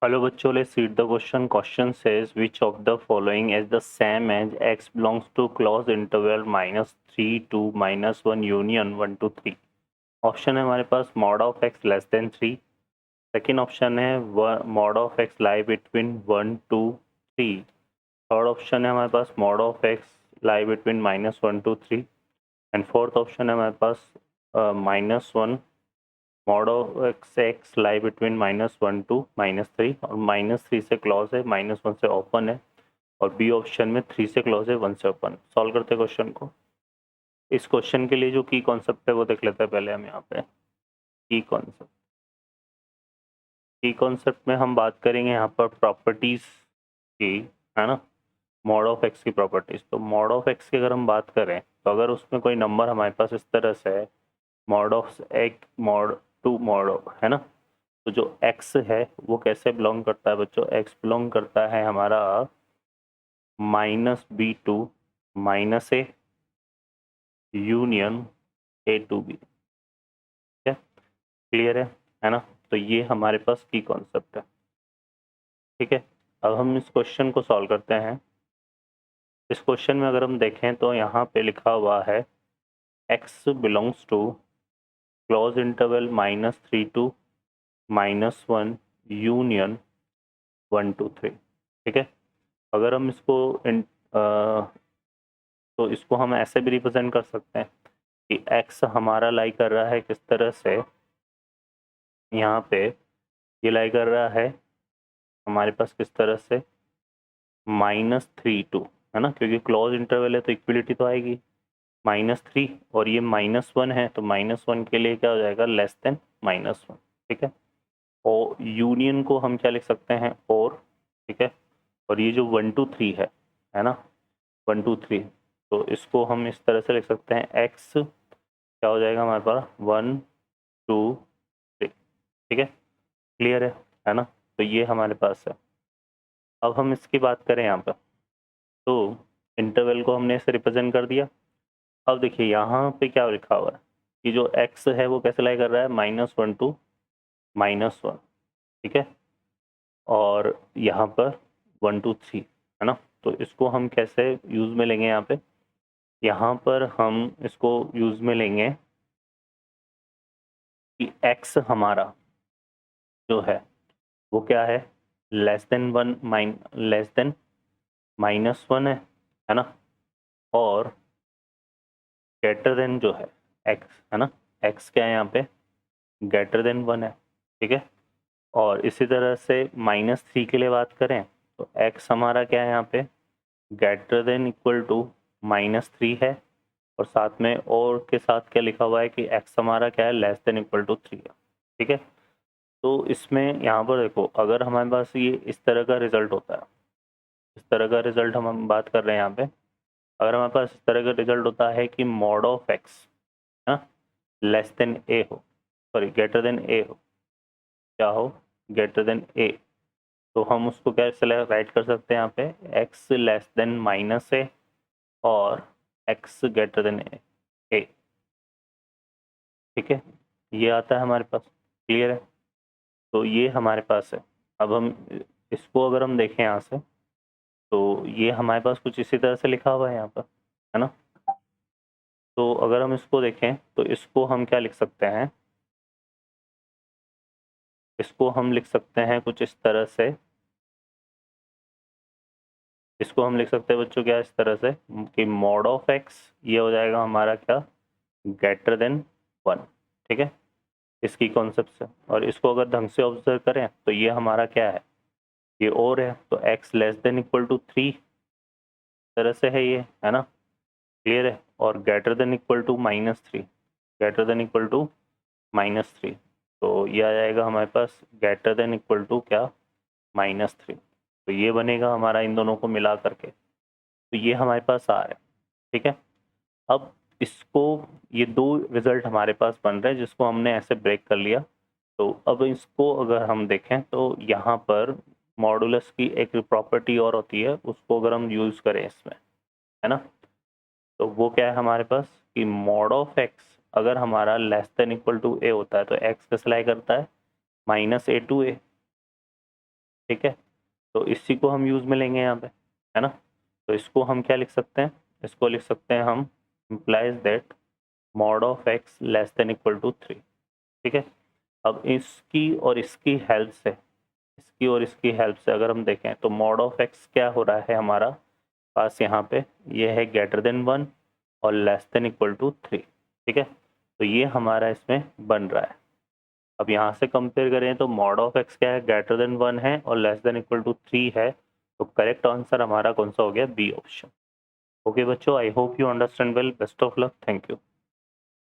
Hello बच्चों, let's read the question. Question says which of the following is the same as x belongs to closed interval -3 to -1 union 1 to 3. Option है हमारे पास mod of x less than 3. Second option है mod of x lie between 1 to 3. Third option है हमारे पास mod of x lie between -1 to 3. And fourth option है हमारे पास -1 mod of x lie between -1 to -3 और -3 से close है, -1 से open है और बी ऑप्शन में 3 से क्लोज है, 1 से ओपन। सॉल्व करते हैं क्वेश्चन को। इस क्वेश्चन के लिए जो की कॉन्सेप्ट है वो देख लेते हैं पहले हम यहाँ पे। की कॉन्सेप्ट में हम बात करेंगे यहाँ पर प्रॉपर्टीज की, है ना, मॉड ऑफ एक्स की प्रॉपर्टीज। तो मॉड ऑफ एक्स की अगर हम बात करें तो अगर उसमें कोई नंबर हमारे पास इस तरह से है मॉड ऑफ एक मॉड टू मॉड है ना, तो जो x है वो कैसे बिलोंग करता है बच्चों? x बिलोंग करता है हमारा -b to -a union a to b। ठीक है, क्लियर है ना? तो ये हमारे पास की कॉन्सेप्ट है। ठीक है, अब हम इस क्वेश्चन को सॉल्व करते हैं। इस क्वेश्चन में अगर हम देखें तो यहाँ पे लिखा हुआ है x belongs to close interval -3 to -1 union 1 to 3। ठीक है, अगर हम इसको तो इसको हम ऐसे भी रिप्रेजेंट कर सकते हैं कि x हमारा लाई कर रहा है किस तरह से, यहाँ पे ये लाई कर रहा है हमारे पास किस तरह से -3 टू, है ना, क्योंकि क्लोज इंटरवल है तो इक्वलिटी तो आएगी -3 और ये -1 है तो -1 के लिए क्या हो जाएगा? Less than -1। ठीक है, और यूनियन को हम क्या लिख सकते हैं? और। ठीक है, और ये जो 1 to 3 है ना, 1 to 3, तो इसको हम इस तरह से लिख सकते हैं x क्या हो जाएगा हमारे पास? 1 2 3। ठीक है, क्लियर है ना? तो ये हमारे पास है। अब हम इसकी बात करें यहाँ पर, तो इंटरवल को हमने ऐसे रिप्रेजेंट कर दिया। अब देखिए यहाँ पे क्या लिखा हुआ है कि जो x है वो कैसे लाई कर रहा है? -1 to -1। ठीक है, और यहाँ पर 1 to 3, है ना, तो इसको हम कैसे यूज़ में लेंगे? यहाँ पर हम इसको यूज़ में लेंगे कि x हमारा जो है वो क्या है? लेस देन -1 है ना, और ग्रेटर देन जो है x, है ना, x क्या है यहाँ पे? ग्रेटर देन 1 है। ठीक है, और इसी तरह से -3 के लिए बात करें तो x हमारा क्या है यहाँ पे? ग्रेटर देन इक्वल टू -3 है, और साथ में और के साथ क्या लिखा हुआ है कि x हमारा क्या है? लेस देन इक्वल टू 3 है। ठीक है, तो इसमें यहाँ पर देखो, अगर हमारे पास ये इस तरह का रिजल्ट होता है, इस तरह का रिजल्ट हम बात कर रहे हैं यहाँ पे, अगर हमारे पास इस तरह का रिजल्ट होता है कि mod of x less than a हो, सॉरी ग्रेटर देन ए हो, क्या हो? ग्रेटर देन ए, तो हम उसको कैसे राइट कर सकते हैं यहाँ पे? एक्स लेस देन -a और एक्स ग्रेटर देन ए। ठीक है, ये आता है हमारे पास। क्लियर है? तो ये हमारे पास है। अब हम इसको अगर हम देखें यहाँ से, तो ये हमारे पास कुछ इसी तरह से लिखा हुआ है यहाँ पर, है ना। तो अगर हम इसको देखें तो इसको हम क्या लिख सकते हैं? इसको हम लिख सकते हैं कुछ इस तरह से, इसको हम लिख सकते हैं बच्चों क्या इस तरह से कि मॉड ऑफ एक्स ये हो जाएगा हमारा क्या? Greater than 1। ठीक है, इसकी कॉन्सेप्ट से, और इसको अगर ढंग से ऑब्जर्व करें तो ये हमारा क्या है? ये और है, तो x less than equal to 3 तरह से है ये, है ना, क्लियर है, और greater than equal to -3, greater than equal to -3, तो ये आ जाएगा हमारे पास ग्रेटर देन इक्वल टू क्या? -3। तो ये बनेगा हमारा इन दोनों को मिला करके, तो ये हमारे पास आ रहा है। ठीक है, अब इसको, ये दो रिजल्ट हमारे पास बन रहे हैं जिसको हमने ऐसे ब्रेक कर लिया। तो अब इसको अगर हम देखें तो यहाँ पर मॉडुलस की एक प्रॉपर्टी और होती है, उसको अगर हम यूज़ करें इसमें, है ना, तो वो क्या है हमारे पास कि मॉड ऑफ एक्स अगर हमारा लेस देन इक्वल टू ए होता है तो एक्स कैसे लाई करता है? -a to a। ठीक है, तो इसी को हम यूज़ में लेंगे यहाँ पे, है ना। तो इसको हम क्या लिख सकते हैं, इसको लिख सकते हैं हम implies that mod of x less than equal to 3। ठीक है, अब इसकी और इसकी हेल्प से, इसकी और इसकी हेल्प से अगर हम देखें तो मॉड ऑफ एक्स क्या हो रहा है हमारा पास यहाँ पे, ये है ग्रेटर देन 1 और लेस देन इक्वल टू 3। ठीक है, तो ये हमारा इसमें बन रहा है। अब यहाँ से कंपेयर करें तो मॉड ऑफ एक्स क्या है, ग्रेटर देन 1 है और लेस देन इक्वल टू 3 है, तो करेक्ट आंसर हमारा कौन सा हो गया, बी ऑप्शन। ओके बच्चों, I hope you understand well, best of luck, thank you.